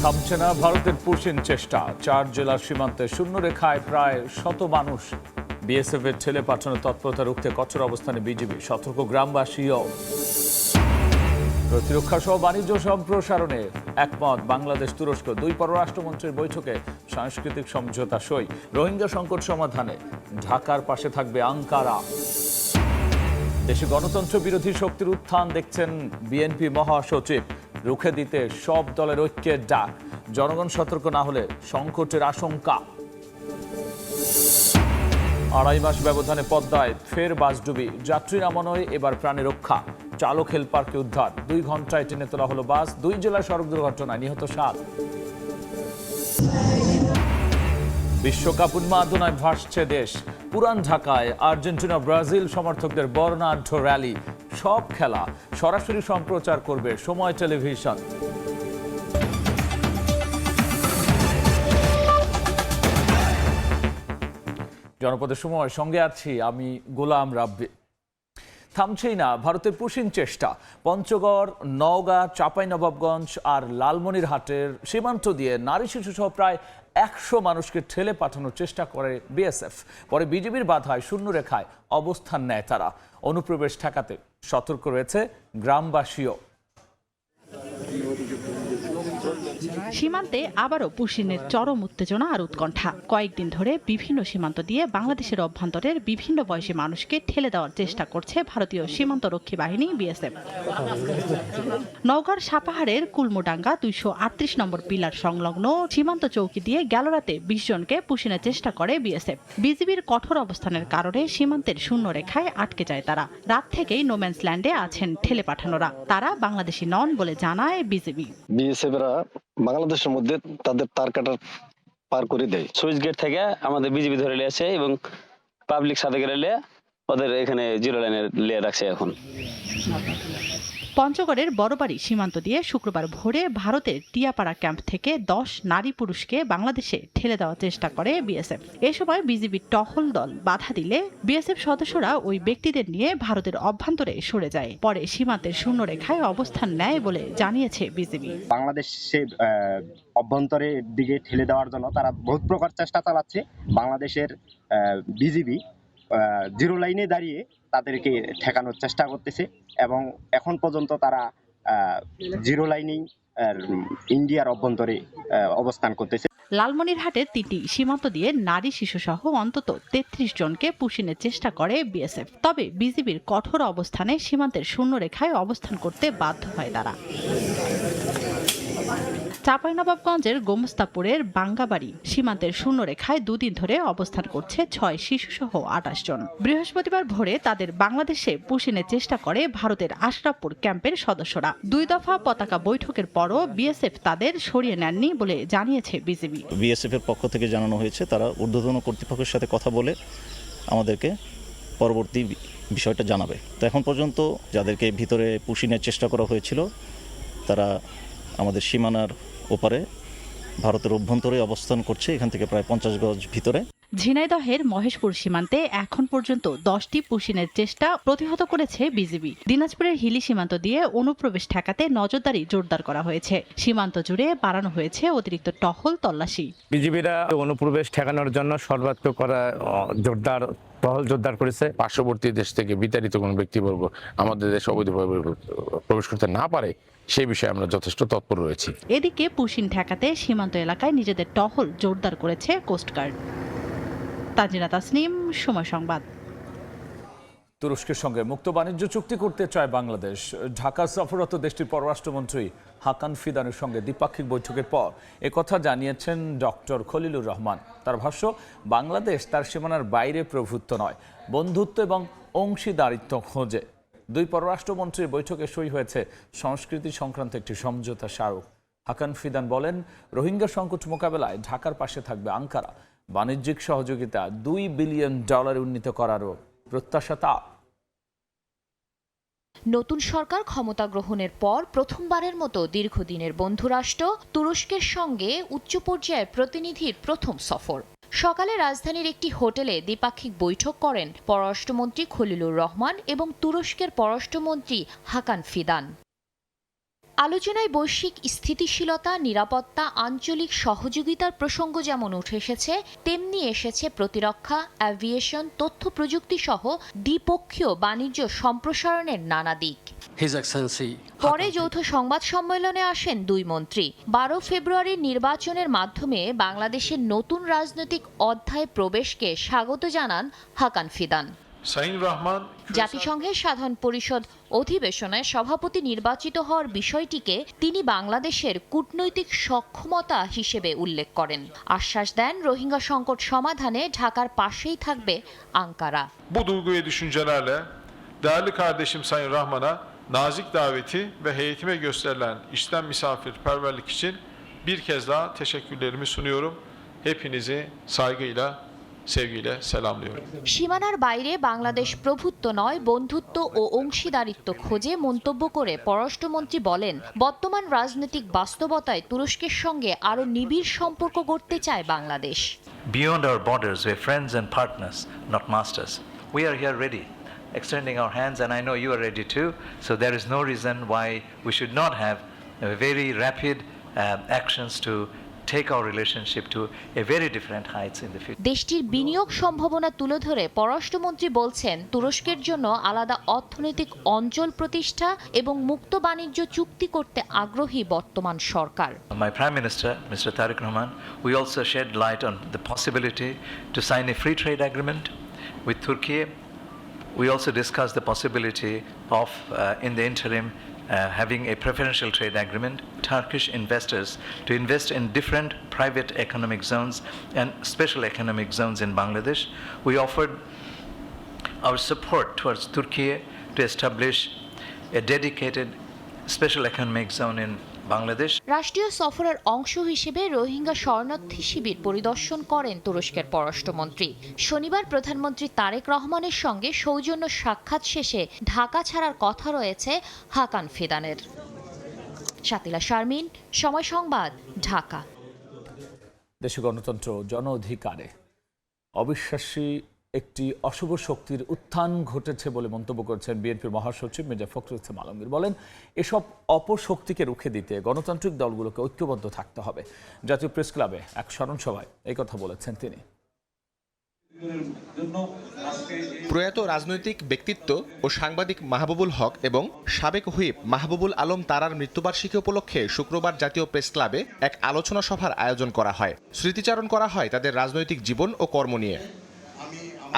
থামছে না ভারতের পুশিন চেষ্টা। 4 জেলার সীমান্তে শূন্যরেখায় প্রায় 100 মানুষ। বিএসএফ এর ছেলে পাঠানোর তৎপরতা রুখতে কঠোর অবস্থানে বিজিবি, সতর্ক গ্রামবাসীও। প্রতিরক্ষা সহ বাণিজ্য সম্প্রসারণে একমত বাংলাদেশ তুরস্ক। 2 পররাষ্ট্রমন্ত্রীর বৈঠকে সাংস্কৃতিক সমঝোতা সই। রোহিঙ্গা সংকট সমাধানে ঢাকার পাশে থাকবে আঙ্কারা। দেশে গণতন্ত্র বিরোধী শক্তির উত্থান দেখছেন বিএনপি মহাসচিব। রুখে দিতে সব দলের ঐক্যের ডাক। জনগণ সতর্ক না হলে সংকটের আশঙ্কা। 2.5 মাস ব্যবধানে পদ্মায় ফের বাসডুবি। যাত্রী নামানোয় এবার প্রাণে রক্ষা। চালক হেলপারকে উদ্ধার। 2 ঘন্টায় টেনে তোলা হলো বাস। 2 জেলায় সড়ক দুর্ঘটনায় নিহত 7। বিশ্বকাপ উন্মাদনায় ভাসছে দেশ। পুরান ঢাকায় আর্জেন্টিনা ব্রাজিল সমর্থকদের বর্ণাঢ্য র্যালি। সব খেলা সরাসরি সম্প্রচার করবে সময় টেলিভিশন। জনপদের সময় সঙ্গে আছি আমি গোলাম রাব্বি। থামছেই না ভারতের পুশিন চেষ্টা। পঞ্চগড়, নওগাঁ, চাঁপাইনবাবগঞ্জ আর লালমনিরহাটের সীমান্ত দিয়ে নারী শিশু সহ প্রায় 100 মানুষকে ঠেলে পাঠানোর চেষ্টা করে বিএসএফ। পরে বিজিবির বাধায় শূন্যরেখায় অবস্থান নেয় তারা। অনুপ্রবেশ ঠেকাতে সতর্ক রয়েছে গ্রামবাসীও। সীমান্তে আবারও পুশিনের চরম উত্তেজনা আর উৎকণ্ঠা। কয়েকদিন ধরে বিভিন্ন সীমান্ত দিয়ে বাংলাদেশের অভ্যন্তরের বিভিন্ন বয়সী মানুষকে ঠেলে দেওয়ার চেষ্টা করছে ভারতীয় সীমান্তরক্ষী বাহিনী বিএসএফ। নওগাঁর সাপাহারের কুলমুডাঙ্গা 238 নম্বর পিলার সংলগ্ন সীমান্ত চৌকি দিয়ে গেল রাতে 20 জনকে পুশিনের চেষ্টা করে বিএসএফ। বিজিবির কঠোর অবস্থানের কারণে সীমান্তের শূন্যরেখায় আটকে যায় তারা। রাত থেকেই নোম্যান্স ল্যান্ডে আছেন ঠেলে পাঠানোরা। তারা বাংলাদেশি নন বলে জানায় বিজিবি। বিএসএফরা বাংলাদেশের মধ্যে তাদের তার কাটার পার করে দেয়। সুইচ গেট থেকে আমাদের বিজিবি ধরে নিয়ে আসে এবং পাবলিক সাথে গেলে ওদের এখানে জিরো লাইনে লিয়ে রাখছে। এখন পঞ্চগড়ের বড়বাড়ি সীমান্ত দিয়ে শুক্রবার ভোরে ভারতের টিয়াপাড়া ক্যাম্প থেকে 10 নারী পুরুষকে বাংলাদেশে ঠেলে দেওয়ার চেষ্টা করে বিএসএফ। এ সময় বিজিবির টহল দল বাধা দিলে বিএসএফ সদস্যরা ওই ব্যক্তিদের নিয়ে ভারতের অভ্যন্তরে সরে যায়। পরে সীমান্তের শূন্যরেখায় অবস্থান নেয় বলে জানিয়েছে বিজিবি। বাংলাদেশের অভ্যন্তরের দিকে ঠেলে দেওয়ার জন্য তারা বহুত প্রকার চেষ্টা চালাচ্ছে। বাংলাদেশের বিজিবি জিরো লাইনে দাঁড়িয়ে তাদেরকে ঠেকানোর চেষ্টা করতেছে এবং এখন পর্যন্ত তারা জিরো লাইনেই ইন্ডিয়ার অভ্যন্তরে অবস্থান করতেছে। লালমনিরহাটের 3টি সীমান্ত দিয়ে নারী শিশু সহ অন্তত 33 জনকে পুশিনের চেষ্টা করে বিএসএফ। তবে বিজিবির কঠোর অবস্থানে সীমান্তের শূন্যরেখায় অবস্থান করতে বাধ্য হয় তারা। চাঁপাইনবাবগঞ্জের গোমস্তাপুরের বাঙ্গাবাড়ি সীমান্তের শূন্যরেখায় 2 দিন ধরে অবস্থান করছে 6 শিশুসহ 28 জন। বৃহস্পতিবার ভোরে তাদের বাংলাদেশে পুশিনের চেষ্টা করে ভারতের আশরাফপুর ক্যাম্পের সদস্যরা। 2 দফা পতাকা বৈঠকের পরও বিএসএফ তাদের সরিয়ে নেননি বলে জানিয়েছে বিজিবি। বিএসএফ এর পক্ষ থেকে জানানো হয়েছে তারা ঊর্ধ্বতন কর্তৃপক্ষের সাথে কথা বলে আমাদেরকে পরবর্তী বিষয়টা জানাবে। তো এখন পর্যন্ত যাদেরকে ভিতরে পুশিনের চেষ্টা করা হয়েছিল তারা আমাদের সীমানার ওপারে ভারতের অভ্যন্তরে অবস্থান করছে, এখান থেকে প্রায় 50 গজ ভিতরে। ঝিনাইদহের মহেশপুর সীমান্তে এখন পর্যন্ত 10টি পুশিনের চেষ্টা প্রতিহত করেছে বিজিবি। দিনাজপুরের হিলি সীমান্ত দিয়ে অনুপ্রবেশ ঠেকাতে নজরদারি জোরদার করা হয়েছে। সীমান্ত জুড়ে বাড়ানো হয়েছে অতিরিক্ত টহল তল্লাশি। বিজিবিরা অনুপ্রবেশ ঠেকানোর জন্য সর্বাত্মক করা টহল জোরদার করেছে। পার্শ্ববর্তী দেশ থেকে বিতাড়িত কোনো ব্যক্তিবর্গ আমাদের দেশে অবৈধভাবে প্রবেশ করতে না পারে সেই বিষয়ে আমরা যথেষ্ট তৎপর রয়েছি। এদিকে পুশিন ঠেকাতে সীমান্ত এলাকায় নিজেদের টহল জোরদার করেছে কোস্টগার্ড। তাজিনা তাসনিম, সময় সংবাদ। তুরস্কের সঙ্গে মুক্ত বাণিজ্য চুক্তি করতে চায় বাংলাদেশ। ঢাকা সফররত দেশটির পররাষ্ট্রমন্ত্রী হাকান ফিদানের সঙ্গে দ্বিপাক্ষিক বৈঠকের পর একথা জানিয়েছেন ডক্টর খলিলুর রহমান। তার ভাষ্য, বাংলাদেশ তার সীমানার বাইরে প্রভুত্ব নয়, বন্ধুত্ব এবং অংশীদারিত্ব খোঁজে। 2 পররাষ্ট্রমন্ত্রীর বৈঠকে সই হয়েছে সংস্কৃতি সংক্রান্ত একটি সমঝোতা স্মারক। হাকান ফিদান বলেন, রোহিঙ্গা সংকট মোকাবেলায় ঢাকার পাশে থাকবে আঙ্কারা। বাণিজ্যিক সহযোগিতা $2 বিলিয়ন উন্নীত করারও প্রত্যাশা তার। নতুন সরকার ক্ষমতা গ্রহণের পর প্রথমবারের মতো দীর্ঘদিনের বন্ধুরাষ্ট্র তুরস্কের সঙ্গে উচ্চ পর্যায়ের প্রতিনিধির প্রথম সফর। সকালে রাজধানীর একটি হোটেলে দ্বিপাক্ষিক বৈঠক করেন পররাষ্ট্রমন্ত্রী খলিলুর রহমান এবং তুরস্কের পররাষ্ট্রমন্ত্রী হাকান ফিদান। আলোচনায় বৈশ্বিক স্থিতিশীলতা, নিরাপত্তা, আঞ্চলিক সহযোগিতার প্রসঙ্গ যেমন উঠে এসেছে, তেমনি এসেছে প্রতিরক্ষা, অ্যাভিয়েশন, তথ্য প্রযুক্তি সহ দ্বিপক্ষীয় বাণিজ্য সম্প্রসারণের নানা দিক। পরে যৌথ সংবাদ সম্মেলনে আসেন দুই মন্ত্রী। 12 ফেব্রুয়ারির নির্বাচনের মাধ্যমে বাংলাদেশের নতুন রাজনৈতিক অধ্যায়ে প্রবেশকে স্বাগত জানান হাকান ফিদান। জাতিসংঘের সাধারণ পরিষদ অধিবেশনে সভাপতি নির্বাচিত হওয়ার বিষয়টিকে তিনি বাংলাদেশের কূটনৈতিক সক্ষমতা হিসেবে উল্লেখ করেন। আশ্বাস দেন রোহিঙ্গা সংকট সমাধানে ঢাকার পাশেই থাকবে Ankara. Bu duygu ve düşüncelerle değerli kardeşim Sayın Rahman'a nazik daveti ve heyetime gösterilen içten misafirperverlik için bir kez daha teşekkürlerimi sunuyorum. Hepinizi saygıyla, sevgiyle selamlıyorum. সীমানার বাইরে বাংলাদেশ প্রভুত্ব নয়, বন্ধুত্ব ও অংশীদারিত্ব খোঁজে মন্তব্য করে পররাষ্ট্রমন্ত্রী বলেন, বর্তমান রাজনৈতিক বাস্তবতায় তুরস্কের সঙ্গে আরও নিবিড় সম্পর্ক গড়তে চায় Bangladesh. Beyond our borders, we're friends and partners, not masters. We are here ready, extending our hands, and I know you are ready too. So there is no reason why we should not have very rapid actions to take our relationship to a very different heights in the future. দেশটির বিনিয়োগ সম্ভাবনা তুলে ধরে পররাষ্ট্রমন্ত্রী বলছেন, তুরস্কের জন্য আলাদা অর্থনৈতিক অঞ্চল প্রতিষ্ঠা এবং মুক্ত বাণিজ্য চুক্তি করতে আগ্রহী বর্তমান সরকার। My Prime Minister, Mr. Tariq Rahman, we also shed light on the possibility to sign a free trade agreement with Turkey. We also discussed the possibility of, in the interim, having a preferential trade agreement, Turkish investors to invest in different private economic zones and special economic zones in Bangladesh. We offered our support towards Turkey to establish a dedicated special economic zone in Bangladesh. রাষ্ট্রীয় সফরের অংশ হিসেবে রোহিঙ্গা শরণার্থী শিবির পরিদর্শন করেন তুরস্কের পররাষ্ট্রমন্ত্রী। শনিবার প্রধানমন্ত্রী তারেক রহমানের সঙ্গে সৌজন্য সাক্ষাৎ শেষে ঢাকা ছাড়ার কথা রয়েছে হাকান ফিদানের। শাতিলা শারমিন, সময় সংবাদ, ঢাকা। দেশে গণতন্ত্র জন অধিকারে অবিশ্বাসী একটি অশুভ শক্তির উত্থান ঘটেছে বলে মন্তব্য করেছেন বিএনপির মহাসচিব মির্জা ফখরুল ইসলাম আলমগীর। বলেন, এসব অপশক্তিকে রুখে দিতে গণতান্ত্রিক দলগুলোকে ঐক্যবদ্ধ থাকতে হবে। জাতীয় প্রেস ক্লাবে এক স্মরণ সভায় এই কথা বলেছেন তিনি। প্রয়াত রাজনৈতিক ব্যক্তিত্ব ও সাংবাদিক মাহবুবুল হক এবং সাবেক হুইপ মাহবুবুল আলম তারার মৃত্যুবার্ষিকী উপলক্ষে শুক্রবার জাতীয় প্রেস ক্লাবে এক আলোচনা সভার আয়োজন করা হয়। স্মৃতিচারণ করা হয় তাদের রাজনৈতিক জীবন ও কর্ম নিয়ে।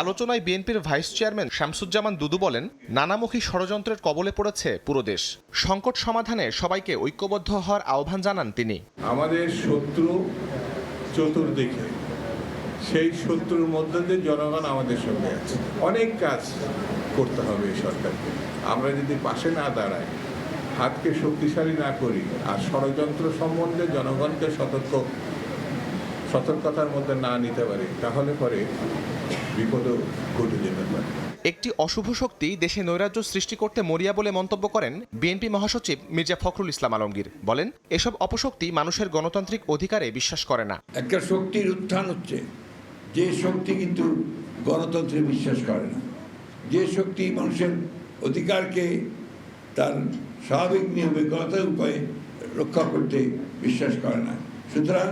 আলোচনায় বিএনপির ভাইস চেয়ারম্যান শামসুজ্জামান দুদু বলেন, নানামুখী ষড়যন্ত্রের কবলে পড়েছে পুরো দেশ। সংকট সমাধানে সবাইকে ঐক্যবদ্ধ হওয়ার আহ্বান জানান তিনি। আমাদের শত্রু চতুর্দিকে, সেই শত্রুর মধ্যে দিয়ে জনগণ আমাদের সঙ্গে আছে। অনেক কাজ করতে হবে এই সরকারকে। আমরা যদি পাশে না দাঁড়াই, হাতকে শক্তিশালী না করি, আর ষড়যন্ত্র সম্বন্ধে জনগণকে সতর্কতার মধ্যে না নিতে পারি, তাহলে পরে বিপদও ঘটে যেতে পারে। একটি অশুভ শক্তি দেশে নৈরাজ্য সৃষ্টি করতে মরিয়া বলে মন্তব্য করেন বিএনপি মহাসচিব মির্জা ফখরুল ইসলাম আলমগীর। বলেন, এসব অপশক্তি মানুষের গণতান্ত্রিক অধিকারে বিশ্বাস করে না। একটা শক্তির উত্থান হচ্ছে, যে শক্তি কিন্তু গণতন্ত্রে বিশ্বাস করে না, যে শক্তি মানুষের অধিকারকে তার স্বাভাবিক নিয়মে গণতান্ত্রিক উপায়ে রক্ষা করতে বিশ্বাস করে না। সুতরাং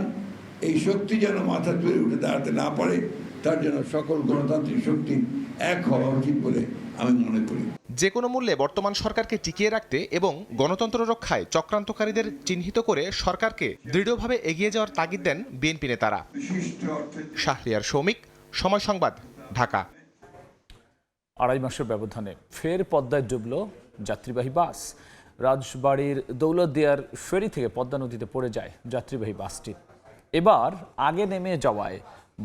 এই শক্তি যেন মাথা তুলে উঠে দাঁড়াতে না পারে, তার জন্য সকল গণতান্ত্রিক শক্তি এক হওয়া উচিত বলে আমি মনে করি। যে কোনো মূল্যে বর্তমান সরকারকে টিকিয়ে রাখতে এবং গণতন্ত্র রক্ষায় চক্রান্তকারীদের চিহ্নিত করে সরকারকে দৃঢ়ভাবে এগিয়ে যাওয়ার তাগিদ দেন বিএনপি নেতারা। শাহরিয়ার শৌমিক, সময় সংবাদ, ঢাকা। 2.5 মাসের ব্যবধানে ফের পদ্মায় ডুবল যাত্রীবাহী বাস। রাজবাড়ির দৌলতদিয়ার ফেরি থেকে পদ্মা নদীতে পড়ে যায় যাত্রীবাহী বাসটি। এবার আগে নেমে যাওয়ায়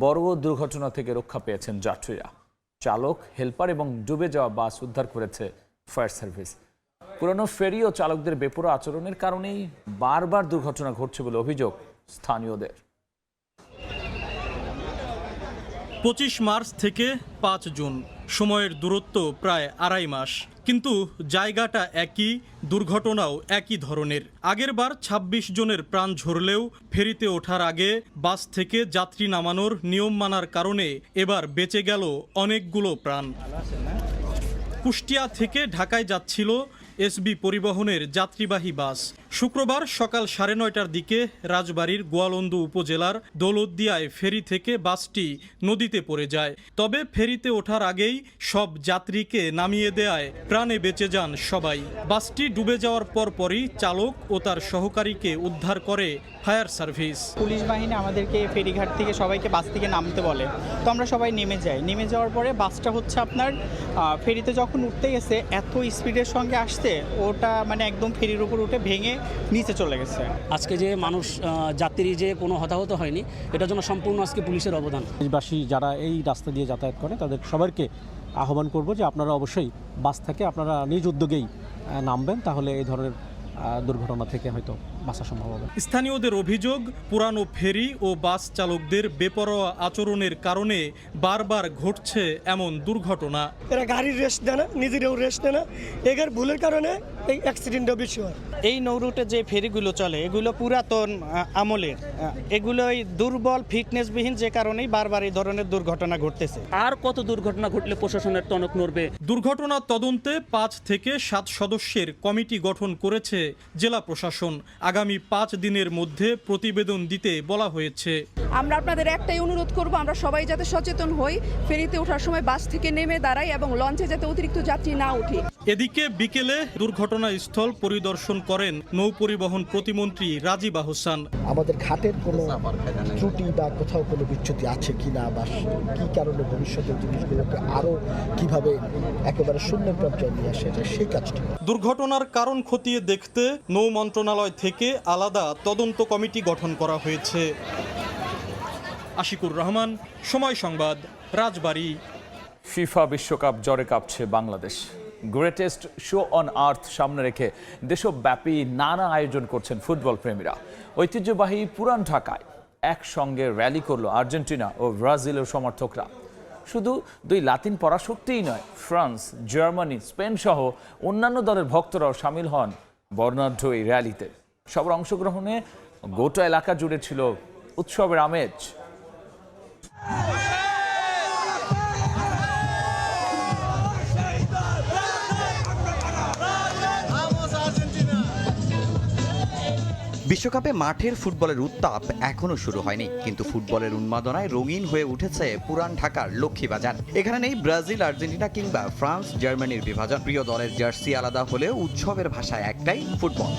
বড় দুর্ঘটনা থেকে রক্ষা পেয়েছেন যাত্রীরা। চালক, হেলপার এবং ডুবে যাওয়া বাস উদ্ধার করেছে ফায়ার সার্ভিস। পুরনো ফেরি ও চালকদের বেপরোয়া আচরণের কারণেই বারবার দুর্ঘটনা ঘটছে বলে অভিযোগ স্থানীয়দের। 25 মার্চ থেকে 5 জুন, সময়ের দূরত্ব প্রায় 2.5 মাস, কিন্তু জায়গাটা একই, দুর্ঘটনাও একই ধরনের। আগেরবার 26 জনের প্রাণ ঝরলেও ফেরিতে ওঠার আগে বাস থেকে যাত্রী নামানোর নিয়ম মানার কারণে এবার বেঁচে গেল অনেকগুলো প্রাণ। কুষ্টিয়া থেকে ঢাকায় যাচ্ছিল এসবি পরিবহনের যাত্রীবাহী বাস। শুক্রবার সকাল 9:30টার দিকে রাজবাড়ীর গোয়ালন্দু উপজেলার দৌলতদিয়ায় ফেরি থেকে বাসটি নদীতে পড়ে যায়। তবে ফেরিতে ওঠার আগেই সব যাত্রীকে নামিয়ে দেয়ায় প্রাণে বেঁচে যান সবাই। বাসটি ডুবে যাওয়ার পরপরই চালক ও তার সহকারীকে উদ্ধার করে ফায়ার সার্ভিস। পুলিশ বাহিনী আমাদেরকে ফেরিঘাট থেকে সবাইকে বাস থেকে নামতে বলে, তো আমরা সবাই নেমে যাই। নেমে যাওয়ার পরে বাসটা হচ্ছে আপনার ফেরিতে যখন উঠতে গেছে এত স্পিডের সঙ্গে আসছে, ওটা মানে একদম ফেরির উপর উঠে ভেঙে নিচে চলে গেছে। আজকে যে মানুষ যাত্রী যে কোনো হতাহত হয়নি, এটার জন্য সম্পূর্ণ আজকে পুলিশের অবদান। দেশবাসী যারা এই রাস্তা দিয়ে যাতায়াত করে তাদের সবাইকে আহ্বান করব যে আপনারা অবশ্যই বাস থেকে আপনারা নিজ উদ্যোগেই নামবেন, তাহলে এই ধরনের দুর্ঘটনা থেকে হয়তো বাঁচা সম্ভব হবে। স্থানীয়দের অভিযোগ, পুরানো ফেরি ও বাস চালকদের বেপরোয়া আচরণের কারণে বারবার ঘটছে এমন দুর্ঘটনা। এরা গাড়ির রেস্ট দেয় না, নিজেরাও রেস্ট নেয় না, এর ভুলের কারণে এই অ্যাক্সিডেন্টটা বেশি হয়। এই নৌরুটে যে ফেরিগুলো চলে এগুলো পুরাতন আমলের, এগুলোই দুর্বল ফিটনেসবিহীন, যে কারণেই বারবার এই ধরনের দুর্ঘটনা ঘটতেছে। আর কত দুর্ঘটনা ঘটলে প্রশাসনের টনক নড়বে? দুর্ঘটনা তদন্তে 5 থেকে 7 সদস্যের কমিটি গঠন করেছে জেলা প্রশাসন। আগামী 5 দিনের মধ্যে প্রতিবেদন দিতে বলা হয়েছে। আমরা আপনাদের একটাই অনুরোধ করব, আমরা সবাই যাতে সচেতন হই, ফেরিতে ওঠার সময় বাস থেকে নেমে দাঁড়াই এবং লঞ্চে যাতে অতিরিক্ত যাত্রী না উঠে। এদিকে বিকেলে দুর্ঘটনাস্থল পরিদর্শন করেন নৌ পরিবহন প্রতিমন্ত্রী রাজীব আহসান। আমাদের ঘাটের কোনো ত্রুটি বা কোথাও কোনো বিচ্যুতি আছে কিনা বা কি কারণে ভবিষ্যতের জিনিসগুলোকে আরো কিভাবে একেবারে শূন্য পর্যায়ে নিয়ে আসা যায় সেই কাজটি। দুর্ঘটনার কারণ খতিয়ে দেখতে নৌ মন্ত্রণালয় থেকে আলাদা তদন্ত কমিটি গঠন করা হয়েছে। আশিকুর রহমান, সময় সংবাদ, রাজবাড়ী। ফিফা বিশ্বকাপ জ্বরে কাঁপছে Bangladesh. Greatest show on earth সামনে রেখে দেশব্যাপী নানা আয়োজন করছেন ফুটবল প্রেমীরা। ঐতিহ্যবাহী পুরান ঢাকায় একসঙ্গে র্যালি করল আর্জেন্টিনা ও ব্রাজিলের সমর্থকরা। শুধু দুই লাতিন পরাশক্তিই নয়, ফ্রান্স, জার্মানি, স্পেন সহ অন্যান্য দলের ভক্তরাও সামিল হন বর্ণাঢ্য এই র্যালিতে। সবার অংশগ্রহণে গোটা এলাকা জুড়ে ছিল উৎসবের আমেজ। বিশ্বকাপে মাঠের ফুটবলের উত্তাপ এখনো শুরু হয়নি, কিন্তু ফুটবলের উন্মাদনায় রঙিন হয়ে উঠেছে পুরান ঢাকার লক্ষ্মীবাজার। এখানে নেই ব্রাজিল, আর্জেন্টিনা কিংবা ফ্রান্স, জার্মানির বিভাজন। প্রিয় দলের জার্সি আলাদা হলেও উৎসবের ভাষায় একটাই, ফুটবল।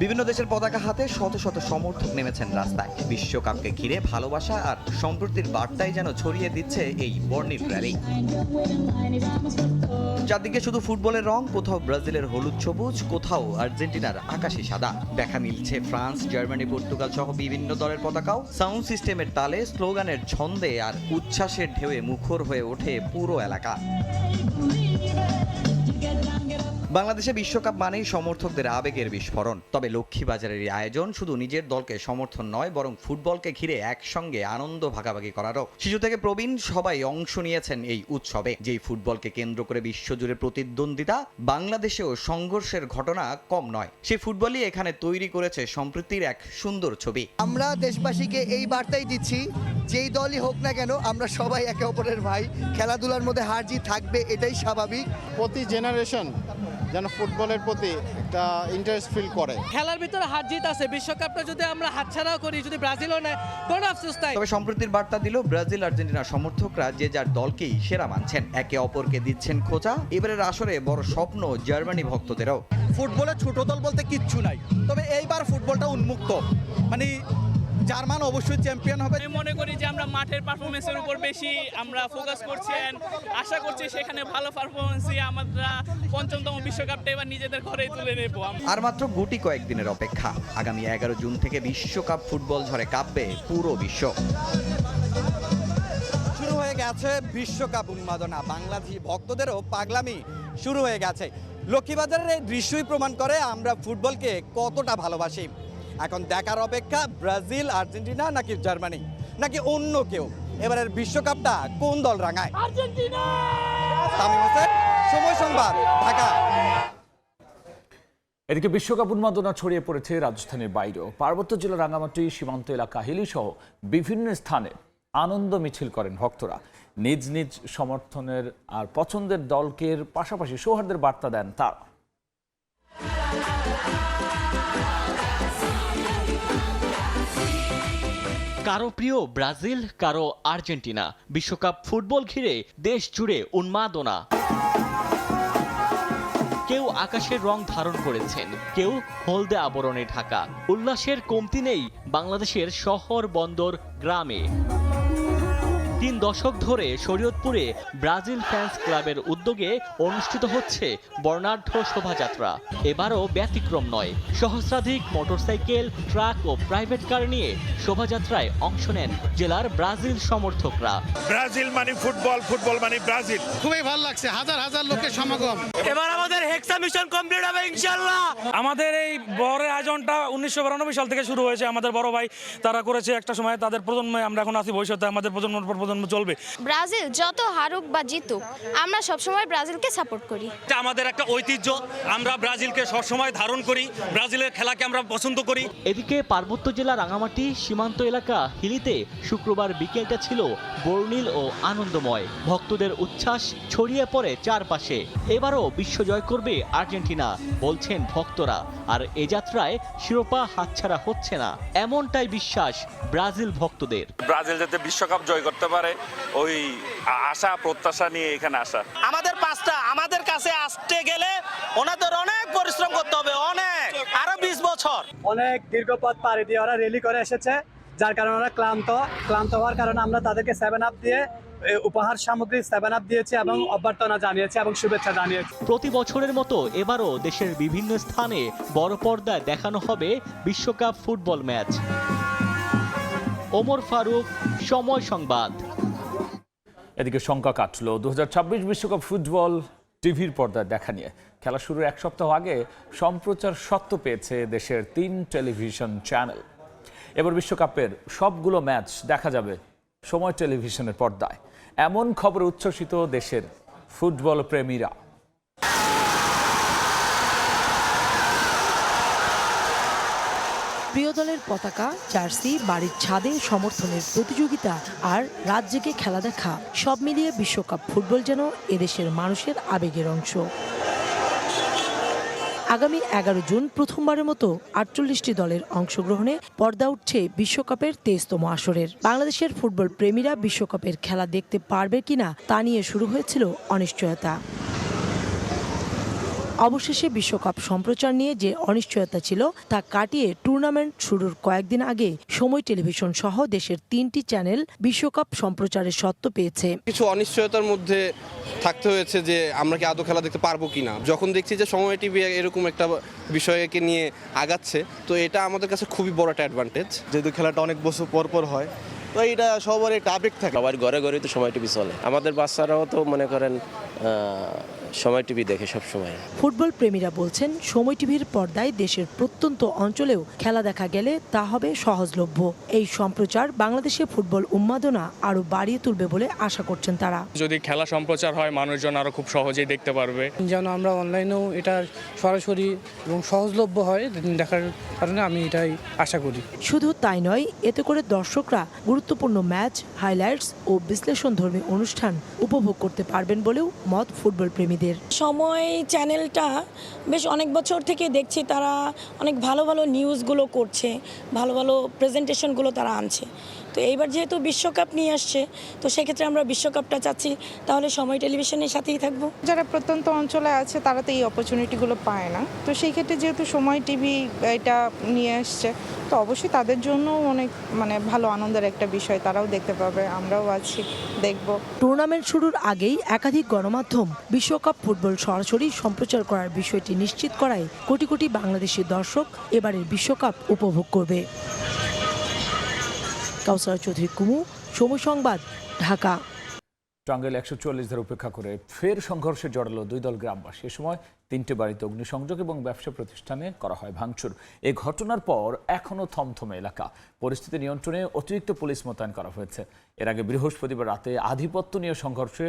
বিভিন্ন দেশের পতাকা হাতে শত শত সমর্থক নেমেছেন রাস্তায়। বিশ্বকাপকে ঘিরে ভালোবাসা আর সম্প্রীতির বার্তাই যেন ছড়িয়ে দিচ্ছে এই বর্ণিল র্যালি। চারদিকে শুধু ফুটবলের রং, কোথাও ব্রাজিলের হলুদ সবুজ, কোথাও আর্জেন্টিনার আকাশি সাদা। দেখা মিলছে ফ্রান্স, জার্মানি, পর্তুগাল সহ বিভিন্ন দলের পতাকাও। সাউন্ড সিস্টেমের তালে, স্লোগানের ছন্দে আর উচ্ছ্বাসের ঢেউয়ে মুখর হয়ে ওঠে পুরো এলাকা। বাংলাদেশে বিশ্বকাপ মানেই সমর্থকদের আবেগের বিস্ফোরণ। তবে লক্ষ্মীবাজারের এই আয়োজন শুধু নিজের দলকে সমর্থন নয়, বরং ফুটবলকে ঘিরে একসঙ্গে আনন্দ ভাগাভাগি করারও। শিশু থেকে প্রবীণ সবাই অংশ নিয়েছেন এই উৎসবে। যেই ফুটবলকে কেন্দ্র করে বিশ্বজুড়ে প্রতিদ্বন্দ্বিতা, বাংলাদেশেও সংঘর্ষের ঘটনা কম নয়। সেই ফুটবলই এখানে তৈরি করেছে সম্প্রীতির এক সুন্দর ছবি। আমরা দেশবাসীকে এই বার্তাই দিচ্ছি, যেই দলই হোক না কেন আমরা সবাই একে অপরের ভাই। খেলাধুলার মধ্যে হার জিত থাকবে, এটাই স্বাভাবিক। প্রতি জেনারেশন যেন ফুটবলের প্রতি একটা ইন্টারেস্ট ফিল করে। খেলার ভিতরে হার জিত আছে, বিশ্বকাপটা যদি আমরা হাতছাড়াও করি, যদি ব্রাজিলও নেয়, কোনো আফসোস নাই। তবে সম্প্রীতির বার্তা দিল ব্রাজিল, আর্জেন্টিনার সমর্থকরা যে যার দলকেই সেরা মানছেন, একে অপরকে দিচ্ছেন খোঁচা। এবারের আসরে বড় স্বপ্ন জার্মানি ভক্তদেরও। ফুটবলে ছোট দল বলতে কিচ্ছু নাই, তবে এইবার ফুটবলটা উন্মুক্ত, মানে জার্মান অবশ্যই চ্যাম্পিয়ন হবে। আমি মনে করি যে আমরা মাঠের পারফরমেন্সের উপর বেশি আমরা ফোকাস করছি, আশা করছি সেখানে ভালো পারফরমেন্সই আমরা ৫ম বিশ্বকাপটা এবার নিজেদের ঘরেই তুলে নেব। আর মাত্র গুটি কয়েকদিনের অপেক্ষা। আগামী 11 জুন থেকে বিশ্বকাপ ফুটবল ঝড়ে কাঁপবে পুরো বিশ্ব। শুরু হয়ে গেছে বিশ্বকাপ উন্মাদনা, বাংলাদেশি ভক্তদেরও পাগলামি শুরু হয়ে গেছে। লক্ষ্মীবাজারের এই দৃশ্যই প্রমাণ করে আমরা ফুটবলকে কতটা ভালোবাসি। এখন দেখার অপেক্ষা ব্রাজিল, আর্জেন্টিনা নাকি জার্মানি নাকি অন্য কেউ এবারের বিশ্বকাপটা কোন দল রাঙায়। আর্জেন্টিনা। তামিম হোসেন, সময় সংবাদ, ঢাকা। এদিকে বিশ্বকাপ উন্মাদনা ছড়িয়ে পড়েছে রাজধানীর বাইরেও। পার্বত্য জেলার রাঙামাটি, সীমান্ত এলাকা, হিলি সহ বিভিন্ন স্থানে আনন্দ মিছিল করেন ভক্তরা। নিজ নিজ সমর্থনের আর পছন্দের দলকে পাশাপাশি সৌহার্দ্যের বার্তা দেন তারা। কারো প্রিয় ব্রাজিল, কারো আর্জেন্টিনা। বিশ্বকাপ ফুটবল ঘিরে দেশ জুড়ে উন্মাদনা। কেউ আকাশের রং ধারণ করেছেন, কেউ হলদে আবরণে ঢাকা। উল্লাসের কমতি নেই বাংলাদেশের শহর, বন্দর, গ্রামে। 3 দশক ধরে শরীয়তপুরে ব্রাজিল ফ্যান্স ক্লাবের উদ্যোগে অনুষ্ঠিত হচ্ছে বর্ণাঢ্য শোভাযাত্রা। এবারও ব্যতিক্রম নয়। সহস্রাধিক মোটরসাইকেল, ট্রাক ও প্রাইভেট কার নিয়ে শোভাযাত্রায় অংশ নেন জেলার ব্রাজিল সমর্থকরা। ব্রাজিল মানে ফুটবল, ফুটবল মানে ব্রাজিল। খুবই ভালো লাগছে, হাজার হাজার লোকের সমাগম। এবার আমাদের হেক্সা মিশন কমপ্লিট হবে ইনশাআল্লাহ। আমাদের এই বড় আয়োজনটা 1992 সাল থেকে শুরু হয়েছে। আমাদের বড় ভাই তারা করেছে একটা সময়, তাদের প্রজন্মে আমরা এখন আছি, ভবিষ্যতে আমাদের প্রজন্মের পর প্রজন্ম চলবে। ব্রাজিল যত হারুক বা জিতুক, আমরা সবসময় ব্রাজিলকে সাপোর্ট করি। এটা আমাদের একটা ঐতিহ্য, আমরা ব্রাজিলকে সবসময় ধারণ করি, ব্রাজিলের খেলাকে আমরা পছন্দ করি। এদিকে পার্বত্য জেলা রাঙামাটি সীমান্ত এলাকা হিলিতে শুক্রবার বিকেলটা ছিল বর্ণিল ও আনন্দময়। ভক্তদের উচ্ছ্বাস ছড়িয়ে পড়ে চারপাশে। এবারও বিশ্বজয় করবে আর্জেন্টিনা বলছেন ভক্তরা। আর এ যাত্রায় শিরোপা হাতছাড়া হচ্ছে না, এমনটাই বিশ্বাস ব্রাজিল ভক্তদের। ব্রাজিল যাতে বিশ্বকাপ জয় করতে পারে, ওই আশা প্রত্যাশা নিয়ে এখানে আসা। আমাদের পাঁচটা, আমাদের কাছে আসতে গেলে ওনাদের অনেক পরিশ্রম করতে হবে, অনেক, আরো 20 বছর। অনেক দীর্ঘ পথ পাড়ি দিয়ে ওরা র্যালি করে এসেছে, যার কারণে ওরা ক্লান্ত হওয়ার কারণে আমরা তাদেরকে 7 আপ দিয়ে উপহার সামগ্রী 7 আপ দিয়েছি এবং অভ্যর্থনা জানিয়েছি এবং শুভেচ্ছা জানিয়েছি। প্রতি বছরের মতো এবারও দেশের বিভিন্ন স্থানে বড় পর্দায় দেখানো হবে বিশ্বকাপ ফুটবল ম্যাচ। ওমর ফারুক, সময় সংবাদ। এদিকে শঙ্কা কাটল 2026 বিশ্বকাপ ফুটবল টিভির পর্দায় দেখা নিয়ে। খেলা শুরুর 1 সপ্তাহ আগে সম্প্রচার সত্ত্ব পেয়েছে দেশের 3 টেলিভিশন চ্যানেল। এবার বিশ্বকাপের সবগুলো ম্যাচ দেখা যাবে সময় টেলিভিশনের পর্দায়। এমন খবরে উচ্ছ্বসিত দেশের ফুটবল প্রেমীরা। প্রিয় দলের পতাকা, জার্সি, বাড়ির ছাদে সমর্থনের প্রতিযোগিতা আর রাত জেগে খেলা দেখা, সব মিলিয়ে বিশ্বকাপ ফুটবল যেন এদেশের মানুষের আবেগের অংশ। আগামী 11 জুন প্রথমবারের মতো 48টি দলের অংশগ্রহণে পর্দা উঠছে বিশ্বকাপের 23তম আসরের। বাংলাদেশের ফুটবল প্রেমীরা বিশ্বকাপের খেলা দেখতে পারবে কিনা তা নিয়ে শুরু হয়েছিল অনিশ্চয়তা। অবশেষে বিশ্বকাপ সম্প্রচার নিয়ে যে অনিশ্চয়তা ছিল তা কাটিয়ে টুর্নামেন্ট শুরুর কয়েকদিন আগে সময় টেলিভিশন সহ দেশের 3টি চ্যানেল বিশ্বকাপ সম্প্রচারের সত্ত্ব পেয়েছে। কিছু অনিশ্চয়তার মধ্যে থাকতে হয়েছে যে আমরা কি আদৌ খেলা দেখতে পারবো কিনা। যখন দেখছি যে সময় টিভি এরকম একটা বিষয়কে নিয়ে আগাচ্ছে, তো এটা আমাদের কাছে খুবই বড় একটা অ্যাডভান্টেজ। যেহেতু খেলাটা অনেক বছর পর হয়, তো এটা সবার একটা আবেগ থাকে। সবার ঘরে ঘরে তো সময় টিভি চলে, আমাদের বাচ্চারাও তো মনে করেন সময় টিভি দেখে সব সময়। ফুটবল প্রেমীরা বলছেন সময় টিভির পর্দায় দেশের প্রত্যন্ত অঞ্চলেও খেলা দেখা গেলে তা হবে সহজলভ্য। এই সম্প্রচার বাংলাদেশে ফুটবল উন্মাদনা আরো বাড়িয়ে তুলবে বলে আশা করছেন তারা। যদি খেলা সম্প্রচার হয়, মানুষজন আরো খুব সহজেই দেখতে পারবে। যেন আমরা অনলাইনেও এটা সরাসরি এবং সহজলভ্য হয় দেখার কারণে আমি এটাই আশা করি। শুধু তাই নয়, এতে করে দর্শকরা গুরুত্বপূর্ণ ম্যাচ, হাইলাইটস ও বিশ্লেষণধর্মী অনুষ্ঠান উপভোগ করতে পারবেন বলেও মত ফুটবল প্রেমী। সময় চ্যানেলটা বেশ অনেক বছর থেকে দেখছি, তারা অনেক ভালো ভালো নিউজগুলো করছে, ভালো ভালো প্রেজেন্টেশনগুলো তারা আনছে। তো এইবার যেহেতু বিশ্বকাপ নিয়ে আসছে, তো সেক্ষেত্রে আমরা বিশ্বকাপটা চাচ্ছি, তাহলে সময় টেলিভিশনের সাথেই থাকবো। যারা প্রত্যন্ত অঞ্চলে আছে তারা তো এই অপরচুনিটিগুলো পায় না, তো সেই ক্ষেত্রে যেহেতু সময় টিভি এটা নিয়ে আসছে, তো অবশ্যই তাদের জন্য অনেক ভালো আনন্দের একটা বিষয়, তারাও দেখতে পাবে, আমরাও আছি দেখব। টুর্নামেন্ট শুরুর আগেই একাধিক গণমাধ্যম বিশ্বকাপ ফুটবল সরাসরি সম্প্রচার করার বিষয়টি নিশ্চিত করায় কোটি কোটি বাংলাদেশি দর্শক এবারের বিশ্বকাপ উপভোগ করবে। কাউসার চৌধুরী কুমু, সময় সংবাদ, ঢাকা। টাঙ্গাইল 144 ধারা উপেক্ষা করে ফের সংঘর্ষে জড়ালো 2 দল গ্রামবাসী। এ সময় 3টে বাড়িতে অগ্নিসংযোগ এবং ব্যবসা প্রতিষ্ঠানে করা হয় ভাঙচুর। এই ঘটনার পর এখনও থমথমে এলাকা। পরিস্থিতি নিয়ন্ত্রণে অতিরিক্ত পুলিশ মোতায়েন করা হয়েছে। এর আগে বৃহস্পতিবার রাতে আধিপত্য নিয়ে সংঘর্ষে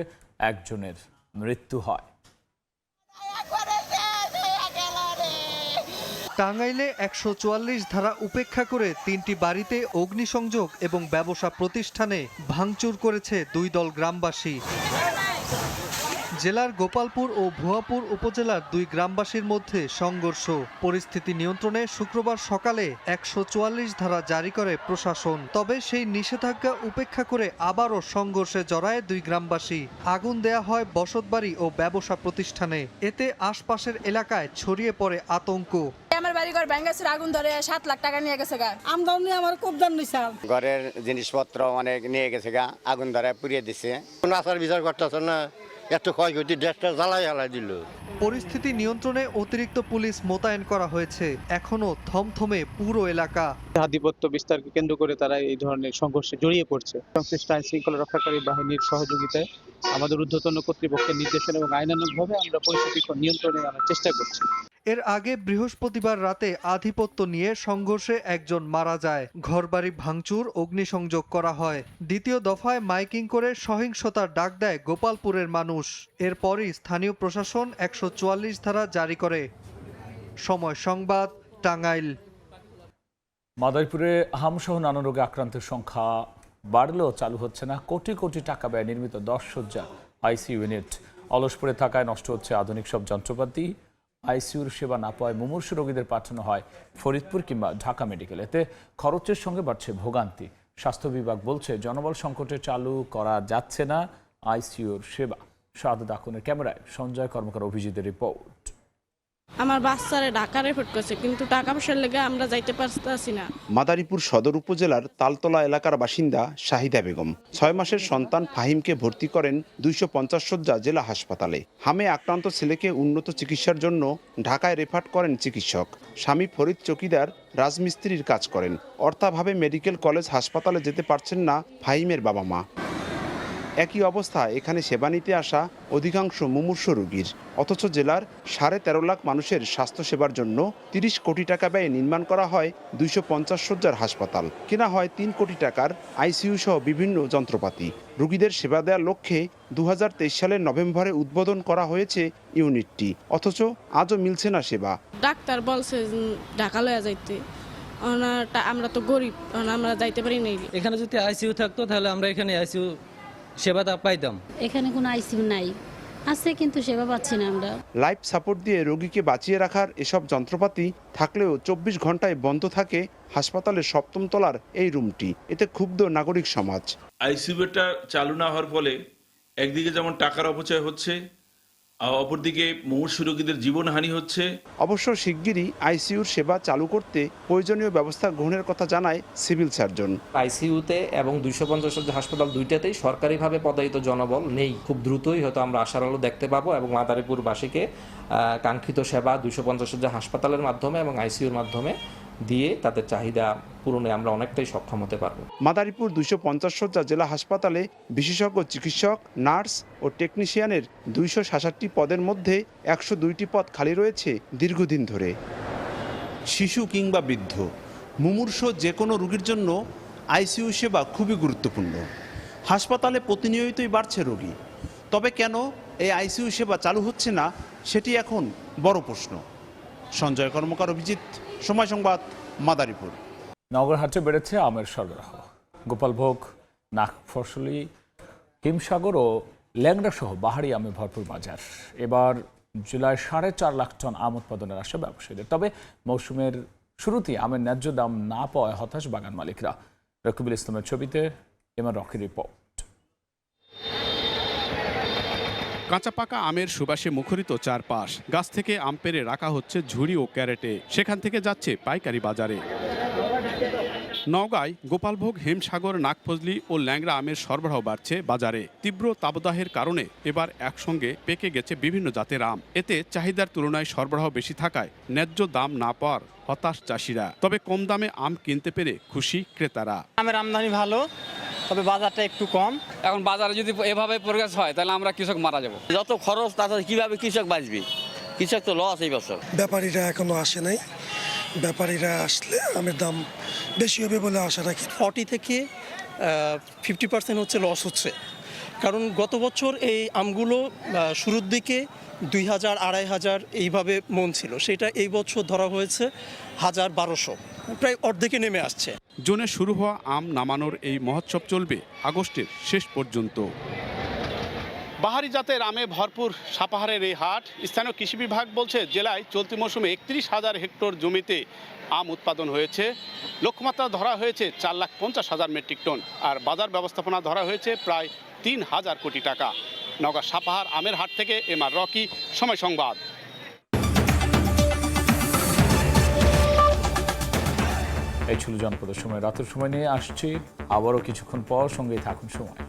একজনের মৃত্যু হয়। টাঙ্গাইলে 144 ধারা উপেক্ষা করে 3টি বাড়িতে অগ্নিসংযোগ এবং ব্যবসা প্রতিষ্ঠানে ভাঙচুর করেছে 2 দল গ্রামবাসী। জেলার গোপালপুর ও ভুয়াপুর উপজেলার দুই গ্রামবাসীর মধ্যে সংঘর্ষ। পরিস্থিতি নিয়ন্ত্রণে শুক্রবার সকালে 144 ধারা জারি করে প্রশাসন। তবে সেই নিষেধাজ্ঞা উপেক্ষা করে আবারও সংঘর্ষে জড়ায় দুই গ্রামবাসী। আগুন দেয়া হয় বসতবাড়ি ও ব্যবসা প্রতিষ্ঠানে। এতে আশপাশের এলাকায় ছড়িয়ে পড়ে আতঙ্ক। আমার বাড়ি ঘর ভেঙেছে, আগুন ধরে 7 লাখ টাকা নিয়ে গেছে গা। আমদানি আমার খুব দাম নিছে। ঘরের জিনিসপত্র অনেক নিয়ে গেছে গা, আগুন ধরে পুড়িয়ে দিছে। কোনো আচার বিচার করতেছে না, এত ক্ষয়ক্ষতি দেশটা জ্বালাই দিল। পরিস্থিতি নিয়ন্ত্রণে অতিরিক্ত পুলিশ মোতায়েন করা হয়েছে। এখনো থমথমে পুরো এলাকা। আধিপত্য বিস্তারকে কেন্দ্র করে তারা এই ধরনের সংঘর্ষে জড়িয়ে পড়ছে। সংশ্লিষ্ট আইন শৃঙ্খলা রক্ষাকারী বাহিনীর সহযোগিতায় আমাদের ঊর্ধ্বতন কর্তৃপক্ষের নির্দেশনা এবং আইনানুগভাবে আমরা পরিস্থিতি নিয়ন্ত্রণে আনার চেষ্টা করছি। এর আগে বৃহস্পতিবার রাতে আধিপত্য নিয়ে সংঘর্ষে একজন মারা যায়। ঘরবাড়ি ভাঙচুর, অগ্নিসংযোগ করা হয়। দ্বিতীয় দফায় মাইকিং করে সহিংসতার ডাক দেয় গোপালপুরের মানুষ। এরপরই স্থানীয় প্রশাসন 144 ধারা জারি করে। সময় সংবাদ, টাঙ্গাইল। মাদারীপুরে হামসহ নানা রোগে আক্রান্তের সংখ্যা বাড়লেও চালু হচ্ছে না কোটি কোটি টাকা ব্যয় নির্মিত 10 শয্যা আইসিইউ ইউনিট। অলস পড়ে থাকায় নষ্ট হচ্ছে আধুনিক সব যন্ত্রপাতি। আইসিইউর সেবা না পাওয়ায় মুমূর্ষু রোগীদের পাঠানো হয় ফরিদপুর কিংবা ঢাকা মেডিকেল। এতে খরচের সঙ্গে বাড়ছে ভোগান্তি। স্বাস্থ্য বিভাগ বলছে জনবল সংকটে চালু করা যাচ্ছে না আইসিইউর সেবা। শাহাদাত আখনের ক্যামেরায় সঞ্জয় কর্মকার অভিজিতের রিপোর্ট। আমার বাচ্চারে ঢাকা রেফার করছে, কিন্তু টাকা পয়সার লেগে আমরা যাইতে পারতেছি না। মাদারীপুর সদর উপজেলার তালতলা এলাকার বাসিন্দা শাহিদা বেগম 6 মাসের সন্তান ফাহিমকে ভর্তি করেন 250 শয্যা জেলা হাসপাতালে। হামে আক্রান্ত ছেলেকে উন্নত চিকিৎসার জন্য ঢাকায় রেফার করেন চিকিৎসক। স্বামী ফরিদ চকিদার রাজমিস্ত্রির কাজ করেন। অর্থাভাবে মেডিকেল কলেজ হাসপাতালে যেতে পারছেন না ফাহিমের বাবা মা। একই অবস্থা এখানে সেবা নিতে আসা অধিকাংশ মুমূর্ষু রোগীর। অথচ জেলার 13.5 লাখ মানুষের স্বাস্থ্যসেবার জন্য 30 কোটি টাকা ব্যয়ে নির্মাণ করা হয় 250 শয্যার হাসপাতাল। কেনা হয় 3 কোটি টাকার আইসিইউ সহ বিভিন্ন যন্ত্রপাতি। রোগীদের সেবা দেওয়ার লক্ষ্যে 2023 সালের নভেম্বরে উদ্বোধন করা হয়েছে ইউনিটটি। অথচ আজও মিলছে না সেবা। ডাক্তার বলছে ঢাকা লয়ে যাইতে, আমরা তো গরিব, আমরা যাইতে পারি না। এখানে যদি আইসিইউ থাকতো তাহলে আমরা এখানে আইসিইউ সেবাটা পাইতাম। এখানে কোনো আইসিইউ নাই, আছে কিন্তু সেবা পাচ্ছি না আমরা। লাইফ সাপোর্ট দিয়ে রোগীকে বাঁচিয়ে রাখার এসব যন্ত্রপাতি থাকলেও 24 ঘন্টায় বন্ধ থাকে হাসপাতালের 7ম তলার এই রুমটি। এতে ক্ষুব্ধ নাগরিক সমাজ। আইসিইউটা চালু না হওয়ার ফলে একদিকে যেমন টাকার অপচয় হচ্ছে, অপরদিকে মুমূর্ষু রোগীদের জীবনহানি হচ্ছে। অবশ্য শিগগিরই আইসিইউর সেবা চালু করতে প্রয়োজনীয় ব্যবস্থা গ্রহণের কথা জানায় সিভিল সার্জন। আইসিইউতে এবং 250 শয্যা হাসপাতাল দুইটাতেই সরকারিভাবে পদায়িত জনবল নেই। খুব দ্রুতই হয়তো আমরা আশার আলো দেখতে পাবো এবং মাদারীপুরবাসীকে কাঙ্ক্ষিত সেবা 250 শয্যা হাসপাতালের মাধ্যমে এবং আইসিইউর মাধ্যমে দিয়ে তাদের চাহিদা পূরণে আমরা অনেকটাই সক্ষম হতে পারবো। মাদারীপুর 250 শয্যা জেলা হাসপাতালে বিশেষজ্ঞ চিকিৎসক, নার্স ও টেকনিশিয়ানের 266টি পদের মধ্যে 102টি পদ খালি রয়েছে দীর্ঘদিন ধরে। শিশু কিংবা বৃদ্ধ, মুমূর্ষু যে কোনো রোগীর জন্য আইসিইউ সেবা খুবই গুরুত্বপূর্ণ। হাসপাতালে প্রতিনিয়তই বাড়ছে রোগী, তবে কেন এই আইসিইউ সেবা চালু হচ্ছে না সেটি এখন বড় প্রশ্ন। সঞ্জয় কর্মকার, অভিজিৎ, সময় সংবাদ, মাদারীপুর। নগরহাটে বেড়েছে আমের সরবরাহ। গোপালভোগ, নাগফসলি, হিমসাগর ও ল্যাংড়া সহ বাহারি আমে ভরপুর বাজার। এবার জুলাই 4.5 লাখ টন আম উৎপাদনের আশা ব্যবসায়ীদের। তবে মৌসুমের শুরুতেই আমের ন্যায্য দাম না পাওয়ায় হতাশ বাগান মালিকরা। রকিবুল ইসলামের ছবিতে এমন রকির রিপোর্ট। কাঁচা পাকা আমের সুবাসে মুখরিত চারপাশ। গাছ থেকে আম পেড়ে রাখা হচ্ছে ঝুড়ি ও ক্যারেটে, সেখান থেকে যাচ্ছে পাইকারি বাজারে। নওগাঁয় গোপালভোগ, হিমসাগর, নাগফজলি ও ল্যাংড়া আমের সরবরাহ বাড়ছে বাজারে। তীব্র তাপদাহের কারণে এবার একসঙ্গে পেকে গেছে বিভিন্ন জাতের আম। এতে চাহিদার তুলনায় সরবরাহ বেশি থাকায় ন্যায্য দাম না পাওয়ার হতাশ চাষিরা। তবে কম দামে আম কিনতে পেরে খুশি ক্রেতারা। আমের আমদানি ভালো, তবে বাজারটা একটু কম। এখন বাজারে যদি এভাবে প্রোগ্রেস হয় তাহলে আমরা কৃষক মারা যাব। যত খরচ তাতে কিভাবে কৃষক বাঁচবে? কৃষক তো লস এই বছর। ব্যাপারীরা এখনো আসে নাই, ব্যাপারীরা আসলে আমের দাম বেশি হবে বলে আশা রাখি। 40 থেকে 50% হচ্ছে লস হচ্ছে, কারণ গত বছর এই আমগুলো শুরুর দিকে 2000, 2500 এইভাবে মন ছিল, সেটা এই বছর ধরা হয়েছে 1000-1200, প্রায় অর্ধেকে নেমে আসছে। জুনে শুরু হওয়া আম নামানোর এই মহোৎসব চলবে আগস্টের শেষ পর্যন্ত। বাহারি জাতের আমে ভরপুর সাপাহারের এই হাট। স্থানীয় কৃষি বিভাগ বলছে জেলায় চলতি মৌসুমে ৩১,০০০ হেক্টর জমিতে আম উৎপাদন হয়েছে। লক্ষ্যমাত্রা ধরা হয়েছে 4,50,000 মেট্রিক টন, আর বাজার ব্যবস্থাপনা ধরা হয়েছে প্রায় 3,000 কোটি টাকা। নওগাঁ সাপাহার আমের হাট থেকে এমআর রকি, সময় সংবাদ। এই ছিল জনপদের সময়। রাতের সময় নিয়ে আসছি আবারও কিছুক্ষণ পর, সঙ্গেই থাকুন সময়।